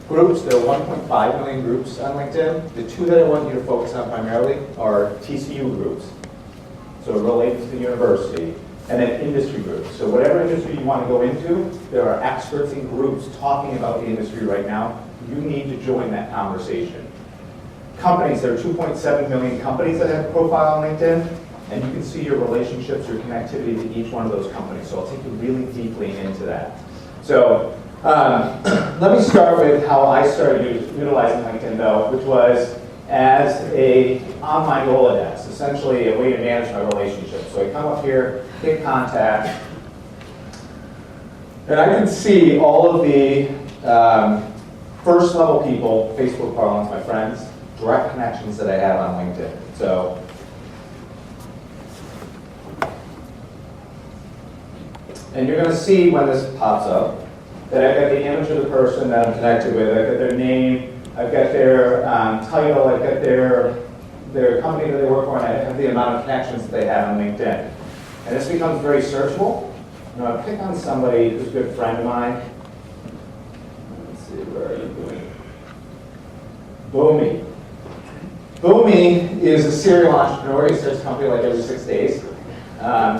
Groups, there are 1.5 million groups on LinkedIn. The two that I want you to focus on primarily are TCU groups, so related to the university, and then industry groups. So whatever industry you want to go into, there are experts in groups talking about the industry right now. You need to join that conversation. Companies, there are 2.7 million companies that have a profile on LinkedIn, and you can see your relationships, your connectivity to each one of those companies. So I'll take you really deeply into that. So let me start with how I started utilizing LinkedIn, though, which was as a online Rolodex, essentially a way to manage my relationships. So I come up here, hit contact, and I can see all of the first level people, Facebook parlance, my friends, direct connections that I have on LinkedIn. So and you're going to see when this pops up that I've got the image of the person that I'm connected with. I've got their name, I've got their title, I've got their company that they work for, and I have the amount of connections that they have on LinkedIn. And this becomes very searchable. You know, I pick on somebody who's a good friend of mine. Let's see, where are you doing? Boomy. Boomy is a serial entrepreneur. He starts a company like every 6 days.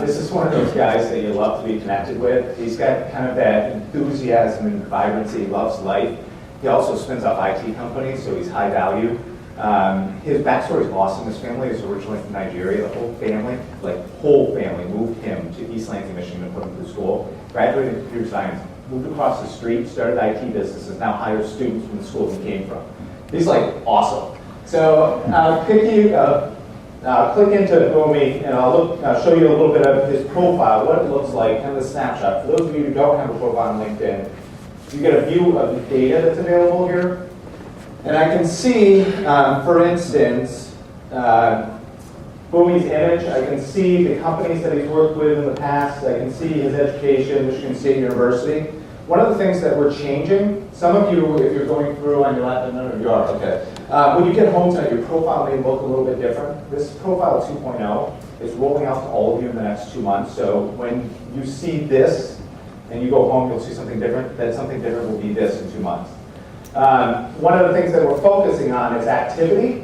This is one of those guys that you love to be connected with. He's got kind of that enthusiasm and vibrancy. He loves life. He also spins up IT companies, so he's high value. His backstory is awesome. His family is originally from Nigeria. The whole family moved him to East Lansing, Michigan to put him through school. Graduated in computer science, moved across the street, started IT businesses, now hires students from the school he came from. He's like awesome. So click into Boomy, and I'll show you a little bit of his profile, what it looks like, kind of the snapshot. For those of you who don't have a profile on LinkedIn, you get a view of the data that's available here. And I can see, for instance, Boomy's image. I can see the companies that he's worked with in the past. I can see his education, Michigan State University. One of the things that we're changing, some of you, if you're going through on your laptop, none of you are, okay. When you get home tonight, your profile may look a little bit different. This profile 2.0 is rolling out to all of you in the next 2 months. So when you see this and you go home, you'll see something different. That something different will be this in 2 months. One of the things that we're focusing on is activity.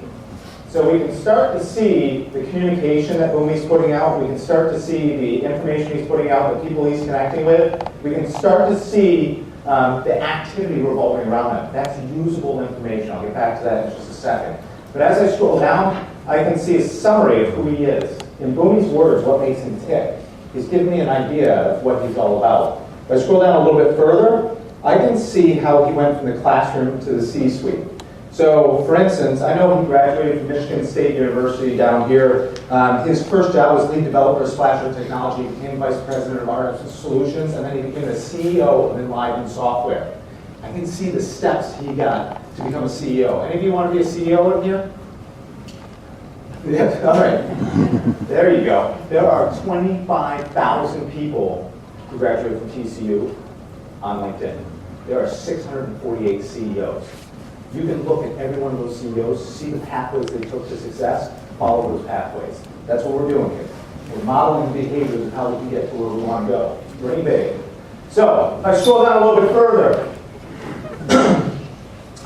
So we can start to see the communication that Boomy's putting out. We can start to see the information he's putting out, the people he's connecting with. We can start to see the activity revolving around that. That's usable information. I'll get back to that in just a second. But as I scroll down, I can see a summary of who he is. In Boomy's words, what makes him tick. He's giving me an idea of what he's all about. If I scroll down a little bit further, I can see how he went from the classroom to the C-suite. So, for instance, I know he graduated from Michigan State University down here. His first job was lead developer of Splasher Technology, became vice president of Artificial Solutions, and then he became the CEO of Enliven Software. I can see the steps he got to become a CEO. Any of you want to be a CEO in here? Yeah, all right. There you go. There are 25,000 people who graduated from TCU on LinkedIn. There are 648 CEOs. You can look at every one of those CEOs, see the pathways they took to success, follow those pathways. That's what we're doing here. We're modeling the behaviors of how we can get to where we want to go. Dream big. So, if I scroll down a little bit further,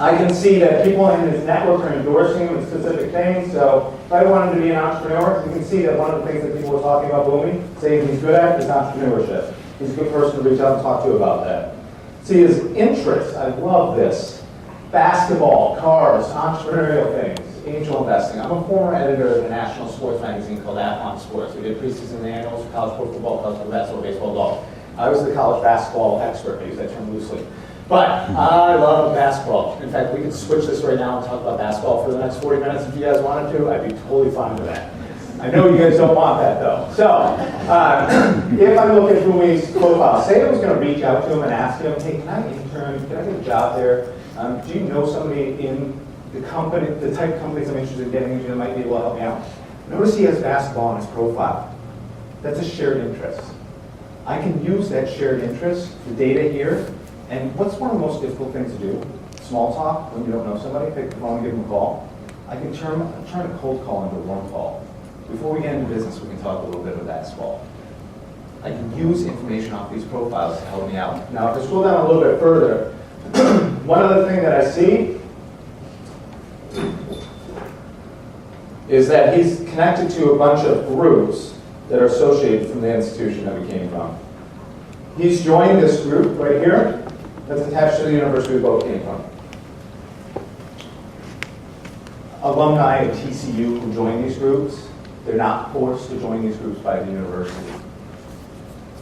I can see that people in his network are endorsing him with specific things. So, if I wanted to be an entrepreneur, you can see that one of the things that people were talking about Boomy, saying he's good at, is entrepreneurship. He's a good person to reach out and talk to about that. See his interests, I love this. Basketball, cars, entrepreneurial things, angel investing. I'm a former editor of a national sports magazine called Athlon Sports. We did preseason and annuals for college football, college basketball, baseball, golf. I was the college basketball expert. I use that term loosely. But I love basketball. In fact, we could switch this right now and talk about basketball for the next 40 minutes if you guys wanted to. I'd be totally fine with that. I know you guys don't want that, though. So, if I look at Boomy's profile, say I was going to reach out to him and ask him, hey, can I intern? Can I get a job there? Do you know somebody in the company, the type of companies I'm interested in getting into that might be able to help me out? Notice he has basketball on his profile. That's a shared interest. I can use that shared interest, the data here, and what's one of the most difficult things to do? Small talk, when you don't know somebody, pick the phone and give them a call. I'm trying to cold call into a warm call. Before we get into business, we can talk a little bit about basketball. I can use information off these profiles to help me out. Now, if I scroll down a little bit further, One other thing that I see is that he's connected to a bunch of groups that are associated from the institution that we came from. He's joined this group right here that's attached to the university we both came from. Alumni of TCU who join these groups, they're not forced to join these groups by the university.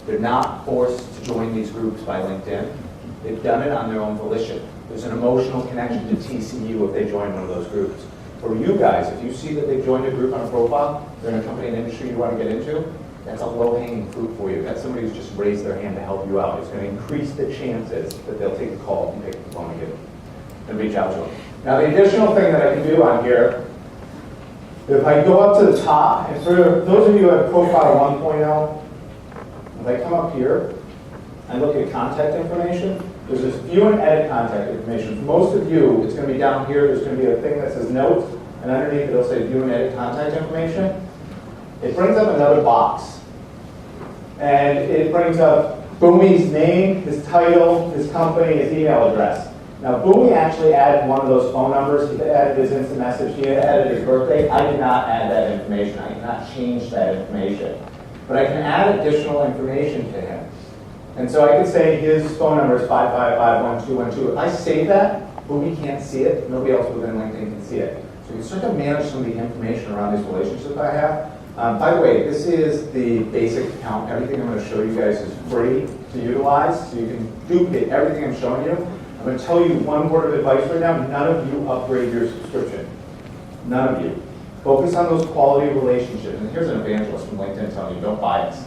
They're not forced to join these groups by LinkedIn. They've done it on their own volition. There's an emotional connection to TCU if they join one of those groups. For you guys, if you see that they've joined a group on a profile, they're in a company and industry you want to get into, that's a low-hanging fruit for you. That's somebody who's just raised their hand to help you out. It's going to increase the chances that they'll take a call and pick the phone and reach out to them. Now, the additional thing that I can do on here, if I go up to the top, and for those of you who have Profile 1.0, if I come up here and look at contact information, there's this view and edit contact information. For most of you, it's going to be down here. There's going to be a thing that says notes, and underneath it'll say view and edit contact information. It brings up another box. And it brings up Boomy's name, his title, his company, his email address. Now, Boomy actually added one of those phone numbers. He added his instant message. He added his birthday. I did not add that information. I cannot change that information. But I can add additional information to him. And so I could say his phone number is 555-1212. If I save that, Boomy can't see it. Nobody else within LinkedIn can see it. So you can start to manage some of the information around these relationships I have. By the way, this is the basic account. Everything I'm going to show you guys is free to utilize. So you can duplicate everything I'm showing you. I'm going to tell you one word of advice right now. None of you upgrade your subscription. None of you. Focus on those quality relationships. And here's an evangelist from LinkedIn telling you, don't bias.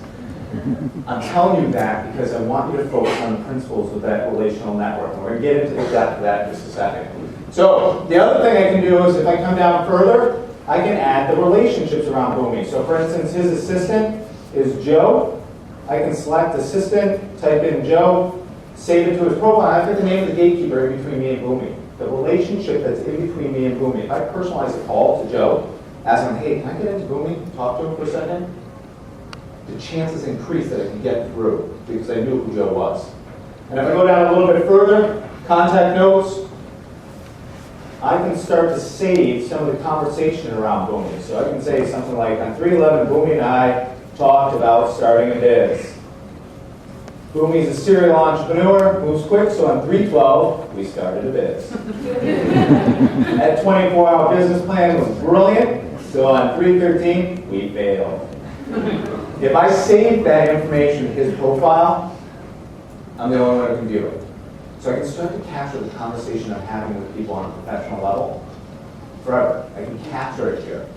I'm telling you that because I want you to focus on the principles of that relational network. And we're going to get into the depth of that in just a second. So the other thing I can do is if I come down further, I can add the relationships around Boomy. So for instance, his assistant is Joe. I can select assistant, type in Joe, save it to his profile. I put the name of the gatekeeper in between me and Boomy. The relationship that's in between me and Boomy. If I personalize a call to Joe, ask him, hey, can I get into Boomy, talk to him for a second? The chances increase that I can get through because I knew who Joe was. And if I go down a little bit further, contact notes, I can start to save some of the conversation around Boomy. So I can say something like, on 3/11, Boomy and I talked about starting a biz. Boomy's a serial entrepreneur, moves quick, so on 3/12, we started a biz. That 24-hour business plan was brilliant, so on 3/13, we failed. If I save that information in his profile, I'm the only one who can view it. So I can start to capture the conversation I'm having with people on a professional level forever. I can capture it here.